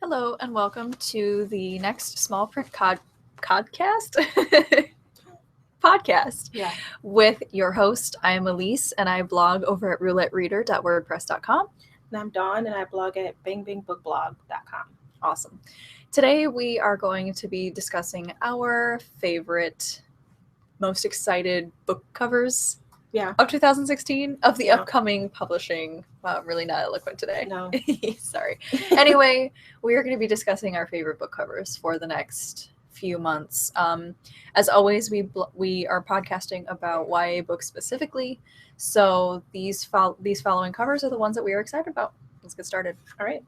Hello and welcome to the next small print podcast podcast Yeah. with your host. I am Elise and I blog over at roulettereader.wordpress.com. And I'm Dawn, and I blog at bangbangbookblog.com. Awesome. Today we are going to be discussing our favorite, most excited book covers Yeah. of 2016 of the Yeah. upcoming publishing. Wow, I'm really not eloquent today. No. Sorry. Anyway, we are going to be discussing our favorite book covers for the next few months. As always, we are podcasting about YA books specifically, so these following covers are the ones that we are excited about. Let's get started. All right.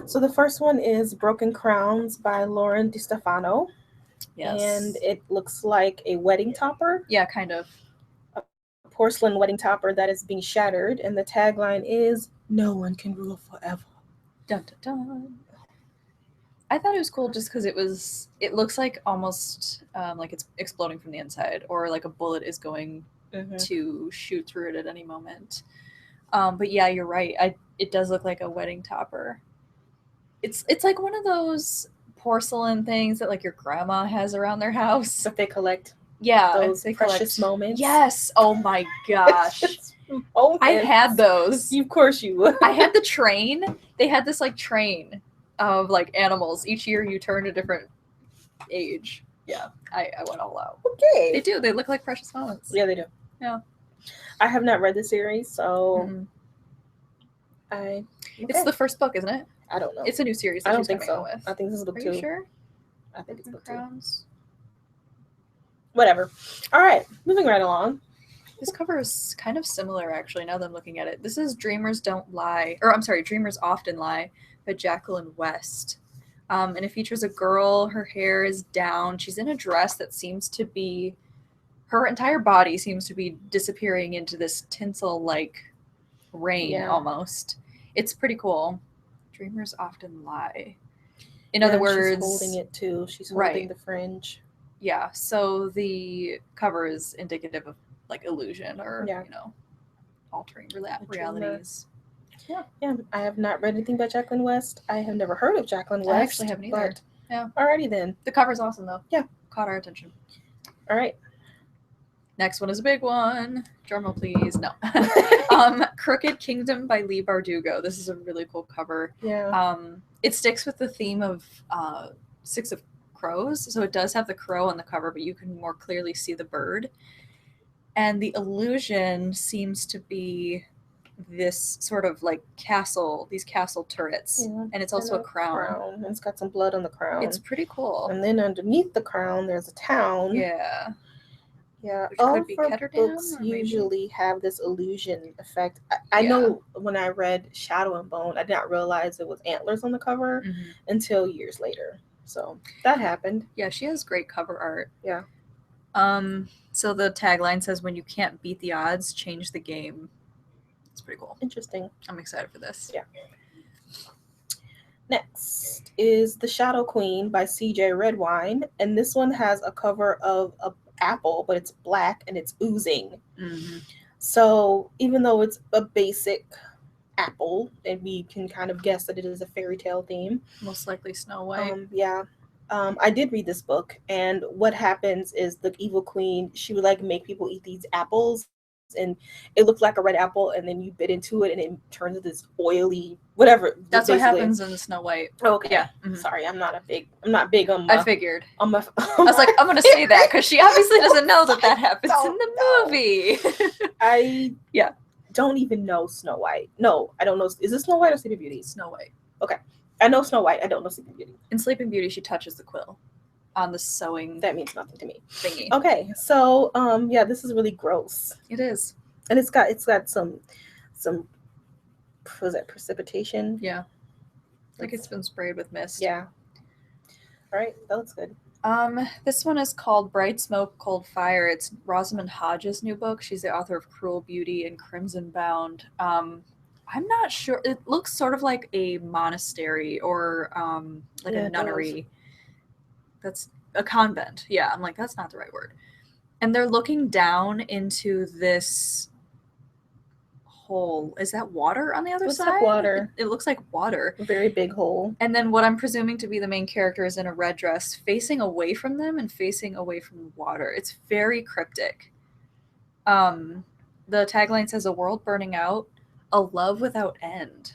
So the first one is Broken Crowns by Lauren DiStefano. Yes. And it looks like a wedding topper. Yeah, kind of. A porcelain wedding topper that is being shattered. And the tagline is, "No one can rule forever." Dun, dun, dun. I thought it was cool just because it looks like almost like it's exploding from the inside, or like a bullet is going to shoot through it at any moment. But yeah, you're right. It does look like a wedding topper. It's like one of those porcelain things that like your grandma has around their house. But they collect Yeah, those precious moments. Yes. Oh my gosh. I had those. Of course you would. I had the train. They had this like train of like animals. Each year you turn a different age. Yeah, I went all out. Okay. They do. They look like precious moments. Yeah, they do. Yeah. I have not read the series, so It's the first book, isn't it? I don't know. It's a new series. That I don't she's think coming so. out with. I think this is book Are 2. you sure? I think it's book 2. Crowns. Whatever. All right, moving right along. This cover is kind of similar, actually, now that I'm looking at it. This is Dreamers Don't Lie, or I'm sorry, Dreamers Often Lie by Jacqueline West. And it features a girl, her hair is down, she's in a dress that seems to be, her entire body seems to be disappearing into this tinsel-like rain, almost. It's pretty cool. Dreamers Often Lie. In other words... she's holding it too. She's holding the fringe. Yeah, so the cover is indicative of like illusion or altering realities. Yeah, I have not read anything by Jacqueline West. I have never heard of Jacqueline West. I actually haven't either. Yeah. Alrighty then. The cover's awesome though. Yeah. Caught our attention. All right. Next one is a big one. Drumroll please. No. Crooked Kingdom by Leigh Bardugo. This is a really cool cover. Yeah. It sticks with the theme of Six of Crows. So it does have the crow on the cover, but you can more clearly see the bird. And the illusion seems to be this sort of like castle, these castle turrets. Yeah. And it's also a crown. And it's got some blood on the crown. It's pretty cool. And then underneath the crown, there's a town. Yeah. Yeah. Which all could be of her Ketterdam, books or maybe? usually have this illusion effect. I know when I read Shadow and Bone, I did not realize it was antlers on the cover until years later. So that happened. Yeah, she has great cover art. Yeah. So the tagline says, "When you can't beat the odds, change the game." It's pretty cool. Interesting. I'm excited for this. Yeah. Next is The Shadow Queen by C.J. Redwine, and this one has a cover of an apple, but it's black and it's oozing. So even though it's a basic apple, and we can kind of guess that it is a fairy tale theme, most likely Snow White. I did read this book, and what happens is the evil queen, she would like make people eat these apples, and it looked like a red apple, and then you bit into it and it turns into this oily whatever. That's what happens in Snow White. Okay. Yeah. Sorry, I'm not big on I figured. I was like, I'm gonna say that because she obviously doesn't know that happens in the movie. I don't even know Snow White. No, I don't know. Is it Snow White or Sleeping Beauty? Snow White. Okay. I know Snow White. I don't know Sleeping Beauty. In Sleeping Beauty, she touches the quill on the sewing. That means nothing to me. Thingy. Okay, so this is really gross. It is, and it's got some was that precipitation? Yeah, like it's been sprayed with mist. Yeah. All right, that looks good. This one is called Bright Smoke, Cold Fire. It's Rosamund Hodges' new book. She's the author of Cruel Beauty and Crimson Bound. I'm not sure. It looks sort of like a monastery or like a nunnery. That's a convent. Yeah, I'm like, that's not the right word. And they're looking down into this hole. Is that water on the other Looks side? like water. It looks like water. A very big hole. And then what I'm presuming to be the main character is in a red dress, facing away from them and facing away from the water. It's very cryptic. The tagline says, "A world burning out, a love without end."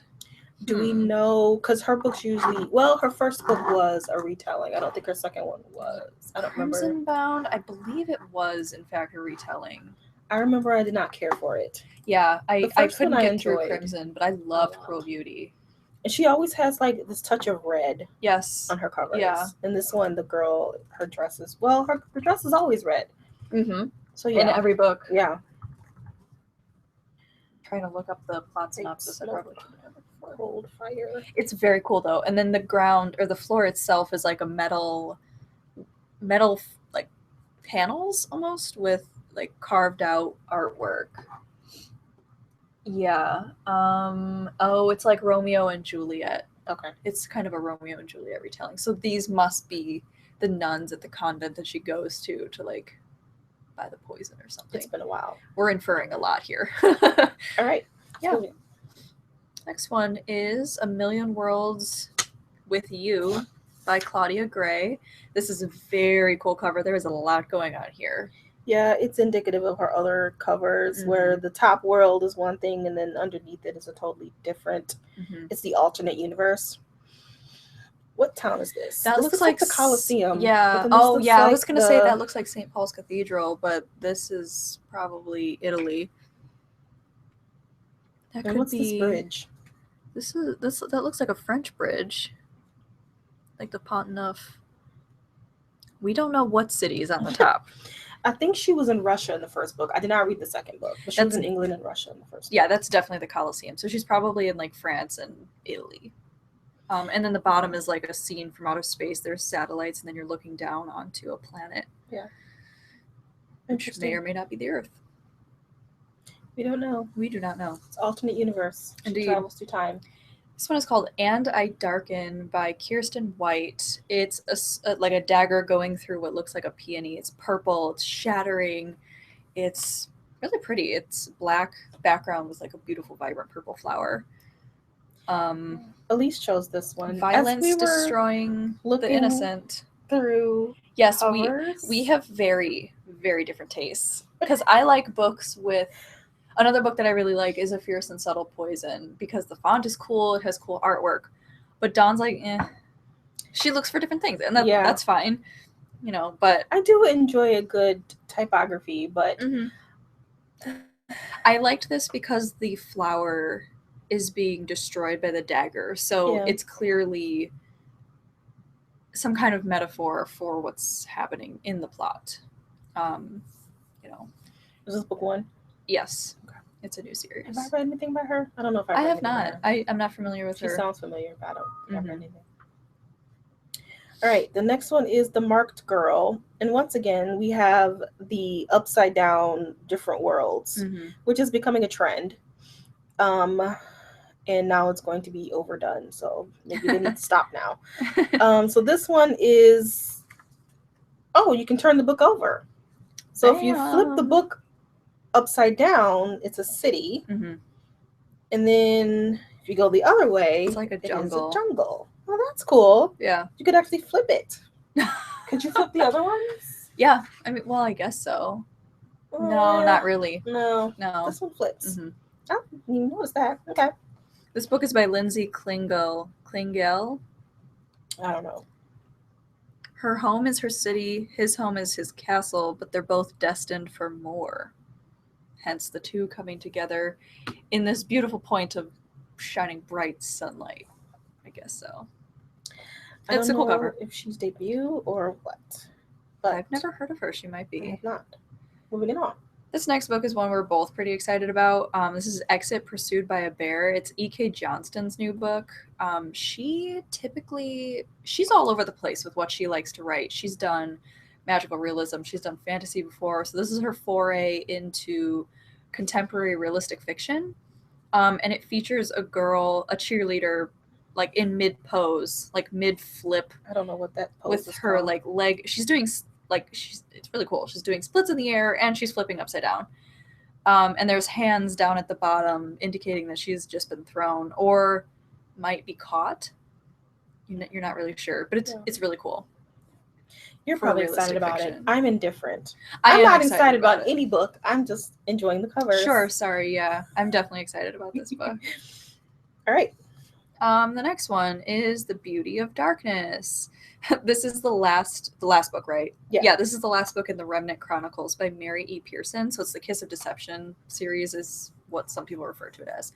Do we know? Because her books usually, well, her first book was a retelling. I don't think her second one was. I don't remember. Crimson Bound, I believe it was in fact a retelling. I remember I did not care for it. Yeah, I first couldn't one I get through enjoyed Crimson, but I loved a lot. Cruel Beauty. And she always has like this touch of red Yes. on her covers. Yeah. And this one, the girl, her dress is, well, her dress is always red. Mm-hmm. So yeah. In every book. Yeah. Trying to look up the plot synopsis. I probably should have before. Cold fire. It's very cool though, and then the ground or the floor itself is like a metal like panels almost with like carved out artwork. Yeah. Oh, it's like Romeo and Juliet. Okay. It's kind of a Romeo and Juliet retelling. So these must be the nuns at the convent that she goes to like buy the poison or something. It's been a while. We're inferring a lot here. All right. Yeah. Next one is A Million Worlds with You by Claudia Gray. This is a very cool cover. There is a lot going on here. Yeah, it's indicative of her other covers where the top world is one thing and then underneath it is a totally different. It's the alternate universe. What town is this? That this looks like the Colosseum. Yeah. Oh, yeah. I was going to say that looks like St. Paul's Cathedral, but this is probably Italy. That could what's be this bridge? That looks like a French bridge. Like the Pont Neuf. We don't know what city is on the top. I think she was in Russia in the first book. I did not read the second book, but she was in England and Russia in the first book. Yeah, that's definitely the Colosseum. So she's probably in like France and Italy. And then the bottom is like a scene from outer space. There's satellites, and then you're looking down onto a planet. Yeah. Which may or may not be the Earth. We don't know. We do not know. It's alternate universe. Indeed. She travels through time. This one is called And I Darken by Kirsten White. It's like a dagger going through what looks like a peony. It's purple. It's shattering. It's really pretty. It's black background with like a beautiful, vibrant purple flower. Elise chose this one. Violence destroying the innocent. Through yes, covers. we have very, very different tastes. Because I like books with... Another book that I really like is A Fierce and Subtle Poison because the font is cool, it has cool artwork. But Dawn's like, she looks for different things, and that's fine. You know, but... I do enjoy a good typography, but... I liked this because the flower is being destroyed by the dagger, so it's clearly some kind of metaphor for what's happening in the plot. You know. Is this book one? Yes. It's a new series. Have I read anything by her? I don't know if I have not. I'm not familiar with her. She sounds familiar, but I don't read anything. All right, the next one is The Marked Girl. And once again, we have the upside down different worlds, which is becoming a trend. And now it's going to be overdone. So maybe they need to stop now. So this one is, you can turn the book over. So if you flip the book upside down, it's a city. And then if you go the other way, it's like a jungle. It's a jungle. Well, that's cool. Yeah. You could actually flip it. Could you flip the other ones? Yeah. I mean, well, I guess so. No, not really. No. This one flips. Oh, you noticed that. Okay. This book is by Lindsay Klingel. I don't know. Her home is her city, his home is his castle, but they're both destined for more. Hence the two coming together in this beautiful point of shining bright sunlight. I guess so. It's a cool cover. If she's debut or what. But I've never heard of her. She might be. I have not. Moving on. This next book is one we're both pretty excited about. This is Exit Pursued by a Bear. It's E.K. Johnston's new book. She's all over the place with what she likes to write. She's done magical realism. She's done fantasy before. So this is her foray into contemporary realistic fiction. And it features a girl, a cheerleader, like in mid-pose, like mid-flip. I don't know what that pose is with her called. like leg. She's doing... it's really cool. She's doing splits in the air and she's flipping upside down. And there's hands down at the bottom indicating that she's just been thrown or might be caught. You're not really sure, but it's really cool. You're probably excited about it. I'm indifferent. I'm not excited about any book. I'm just enjoying the covers. Sure, sorry, yeah. I'm definitely excited about this book. All right. The next one is The Beauty of Darkness. This is the last book, right? Yeah, this is the last book in the Remnant Chronicles by Mary E. Pearson. So it's the Kiss of Deception series is what some people refer to it as.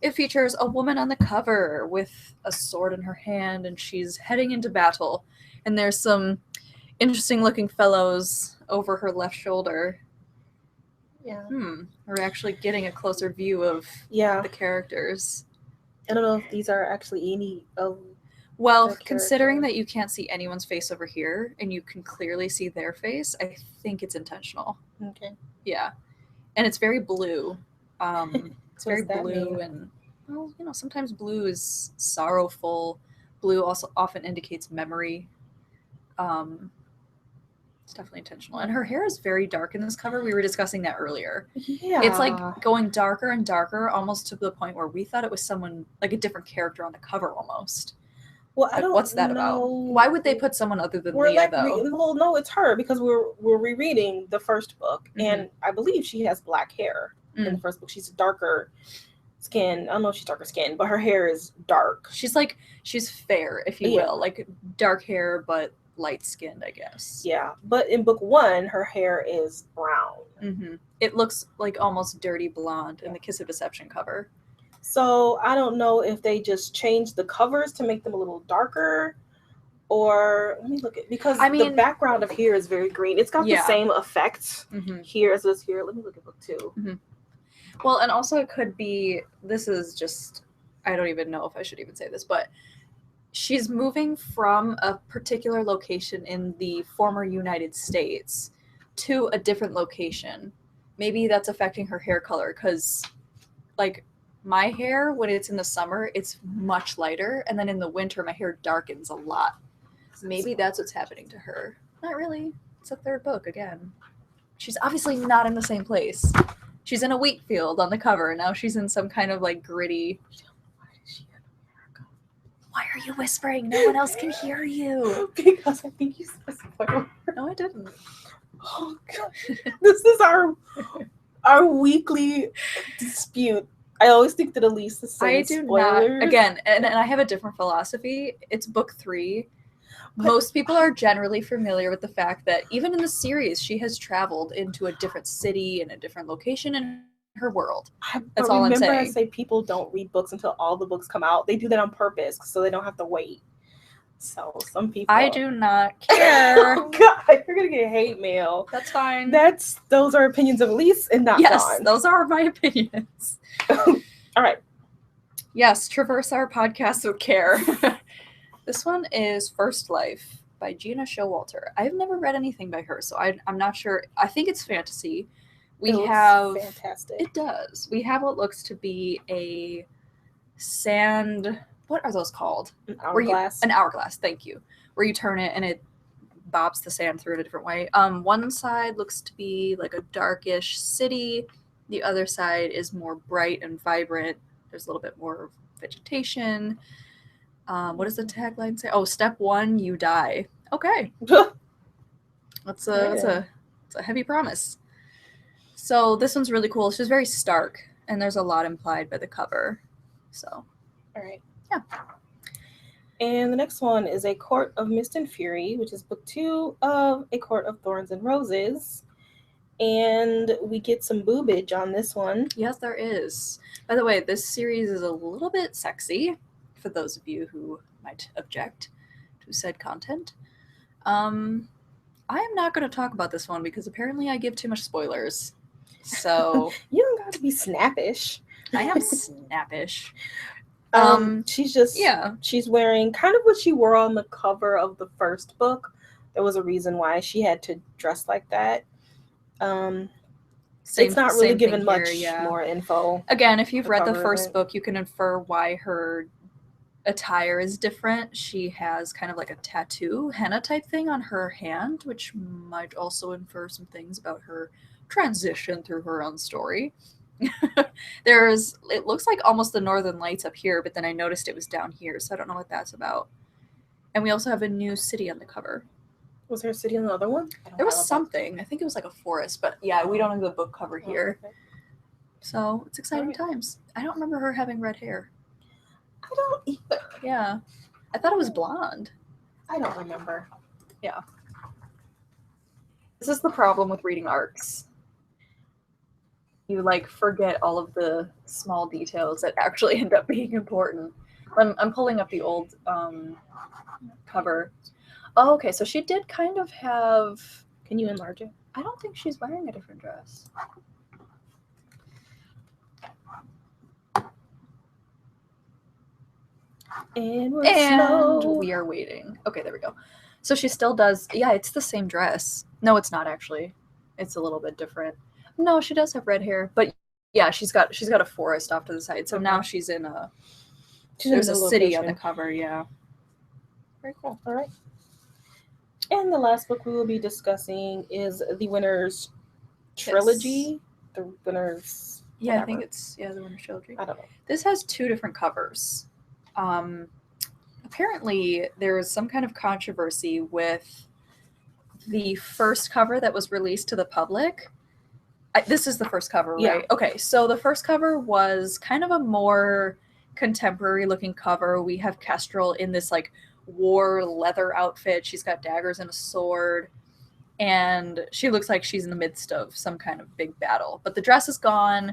It features a woman on the cover with a sword in her hand, and she's heading into battle. And there's some interesting looking fellows over her left shoulder. Yeah. We're actually getting a closer view of the characters. I don't know if these are actually any of considering that you can't see anyone's face over here and you can clearly see their face, I think it's intentional. Okay. Yeah. And it's very blue. It's very blue and, well, sometimes blue is sorrowful. Blue also often indicates memory. It's definitely intentional. And her hair is very dark in this cover. We were discussing that earlier. Yeah. It's like going darker and darker, almost to the point where we thought it was someone, like a different character on the cover almost. Well, I don't What's that about? Why would they put someone other than Leah, though? Well, no, it's her, because we're rereading the first book, and I believe she has black hair in the first book. She's darker skin. I don't know if she's darker skin, but her hair is dark. She's fair, if you will, like dark hair, but light-skinned, I guess. Yeah, but in book 1, her hair is brown. It looks like almost dirty blonde in the Kiss of Deception cover. So I don't know if they just changed the covers to make them a little darker, or let me look at, because the background of here is very green. It's got the same effect here as this here. Let me look at book 2. Well, and also it could be, this is just, I don't even know if I should even say this, but she's moving from a particular location in the former United States to a different location. Maybe that's affecting her hair color, because, like, my hair, when it's in the summer, it's much lighter, and then in the winter, my hair darkens a lot. Maybe that's what's happening to her. Not really. It's a third book, again. She's obviously not in the same place. She's in a wheat field on the cover, and now she's in some kind of, like, gritty... Why are you whispering? No one else can hear you. Because I think you said spoiler. No, I didn't. Oh, God. This is our weekly dispute. I always think that Elise is saying spoilers. Not. Again, and I have a different philosophy. It's book 3. Most people are generally familiar with the fact that even in the series, she has traveled into a different city and a different location in her world. That's all I'm saying. Remember, I say people don't read books until all the books come out. They do that on purpose so they don't have to wait. So some people... I do not care. Oh, God, you're going to get hate mail. That's fine. Those are opinions of Elise and not Yes, Dawn. those are my opinions. All right. Yes, traverse our podcast with care. This one is First Life by Gina Showalter. I've never read anything by her, so I'm not sure. I think it's fantasy. It looks fantastic. It does. We have what looks to be a sand... What are those called? An hourglass. An hourglass, thank you. Where you turn it and it bobs the sand through in a different way. One side looks to be like a darkish city. The other side is more bright and vibrant. There's a little bit more vegetation. What does the tagline say? Oh, step 1, you die. Okay. That's a heavy promise. So this one's really cool. She's very stark, and there's a lot implied by the cover. So, all right. Yeah. And the next one is A Court of Mist and Fury, which is book 2 of A Court of Thorns and Roses. And we get some boobage on this one. Yes, there is. By the way, this series is a little bit sexy, for those of you who might object to said content. I am not going to talk about this one because apparently I give too much spoilers. So you don't got to be snappish. I am snappish. She's wearing kind of what she wore on the cover of the first book. There was a reason why she had to dress like that. It's not really given much more info. Again, if you've read the first book, you can infer why her attire is different. She has kind of like a tattoo, henna type thing on her hand, which might also infer some things about her transition through her own story. It looks like almost the Northern Lights up here, but then I noticed it was down here, so I don't know what that's about. And we also have a new city on the cover. Was there a city on the other one? There was something. I think it was like a forest, but yeah, we don't have the book cover here. Okay. So it's exciting times. I don't remember her having red hair. I don't either. Yeah. I thought it was blonde. I don't remember. Yeah. This is the problem with reading arcs. You like forget all of the small details that actually end up being important. I'm pulling up the old cover. Oh, okay, so she did kind of have... Can you enlarge it? I don't think she's wearing a different dress. And we are waiting. Okay, there we go. So she still does... Yeah, it's the same dress. No, it's not actually. It's a little bit different. No, she does have red hair, but yeah, she's got a forest off to the side. So now she's in a... There's a city on the cover, yeah. Very cool. All right. And the last book we will be discussing is The Winner's Trilogy. Yes. The Winner's... Yeah, whatever. I think it's... Yeah, The Winner's Trilogy. I don't know. This has 2 different covers. Apparently, there was some kind of controversy with the first cover that was released to the public. This is the first cover, right? Yeah. Okay, so the first cover was kind of a more contemporary looking cover. We have Kestrel in this like war leather outfit. She's got daggers and a sword, and she looks like she's in the midst of some kind of big battle. But the dress is gone.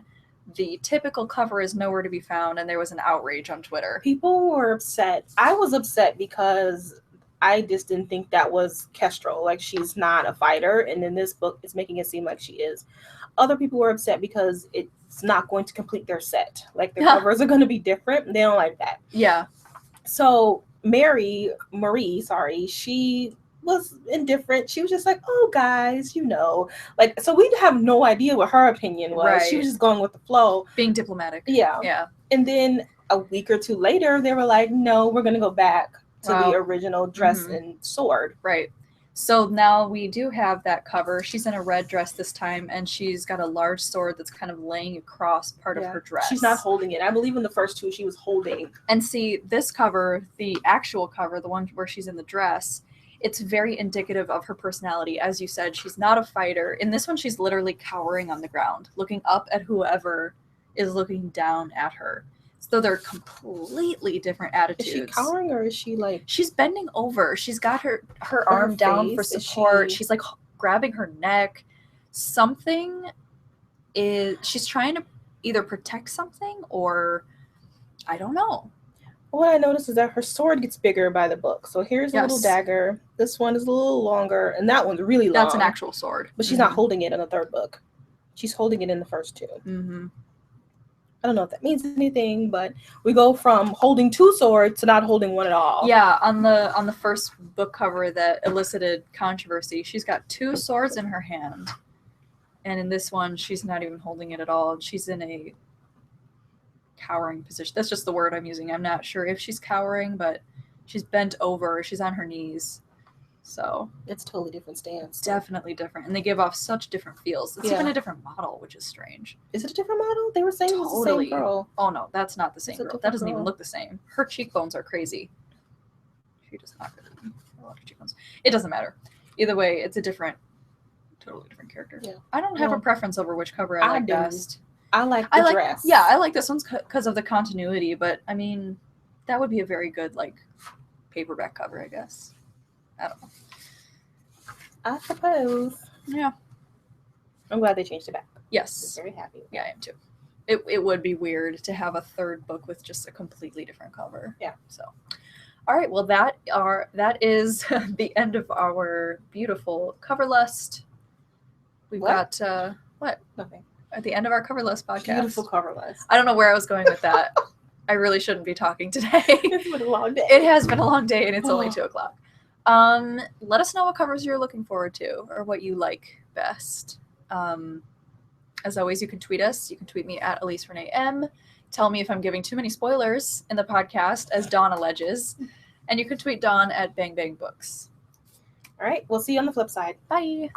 The typical cover is nowhere to be found, and there was an outrage on Twitter. People were upset. I was upset because I just didn't think that was Kestrel. Like, she's not a fighter, and in this book, it's making it seem like she is. Other people were upset because it's not going to complete their set. Like, their covers are going to be different. They don't like that. Yeah. So Marie, she was indifferent. She was just like, oh, guys, like, so we have no idea what her opinion was. Right. She was just going with the flow. Being diplomatic. Yeah. Yeah. And then a week or 2 later, they were like, no, we're going to go back to the original dress and sword. Right. So now we do have that cover. She's in a red dress this time, and she's got a large sword that's kind of laying across part of her dress. She's not holding it. I believe in the first 2 she was holding. And see, this cover, the actual cover, the one where she's in the dress, it's very indicative of her personality. As you said, she's not a fighter. In this one, she's literally cowering on the ground, looking up at whoever is looking down at her. So they're completely different attitudes. Is she cowering, or is she like... She's bending over. She's got her arm down for support. She's like grabbing her neck. Something is... She's trying to either protect something or... I don't know. What I noticed is that her sword gets bigger by the book. So here's a little dagger. This one is a little longer, and that one's really long. That's an actual sword. But she's not holding it in the third book. She's holding it in the first 2. Mm-hmm. I don't know if that means anything, but we go from holding 2 swords to not holding one at all. Yeah, on the first book cover that elicited controversy, she's got 2 swords in her hand. And in this one, she's not even holding it at all. She's in a cowering position. That's just the word I'm using. I'm not sure if she's cowering, but she's bent over. She's on her knees. So it's a totally different stance. Definitely different. And they give off such different feels. It's even a different model, which is strange. Is it a different model? They were saying it was the same girl. Oh no, that's not the same girl. That doesn't even look the same. Her cheekbones are crazy. She does not really a lot of cheekbones. It doesn't matter. Either way, it's a totally different character. Yeah. I don't have a preference over which cover I like best. I like the dress. Yeah, I like this one because of the continuity, but I mean, that would be a very good like paperback cover, I guess. I don't know. I suppose. Yeah. I'm glad they changed it back. Yes. I'm very happy. Yeah, I am too. It would be weird to have a third book with just a completely different cover. Yeah. So, all right. Well, that is the end of our beautiful cover list. We've got what? Nothing. At the end of our cover list podcast. Beautiful cover list. I don't know where I was going with that. I really shouldn't be talking today. It's been a long day. It has been a long day, and it's only 2:00. Let us know what covers you're looking forward to or what you like best. As always, you can tweet us. You can tweet me at Elise Renee M. Tell me if I'm giving too many spoilers in the podcast, as Dawn alleges. And you can tweet Dawn at Bang Bang Books. All right. We'll see you on the flip side. Bye.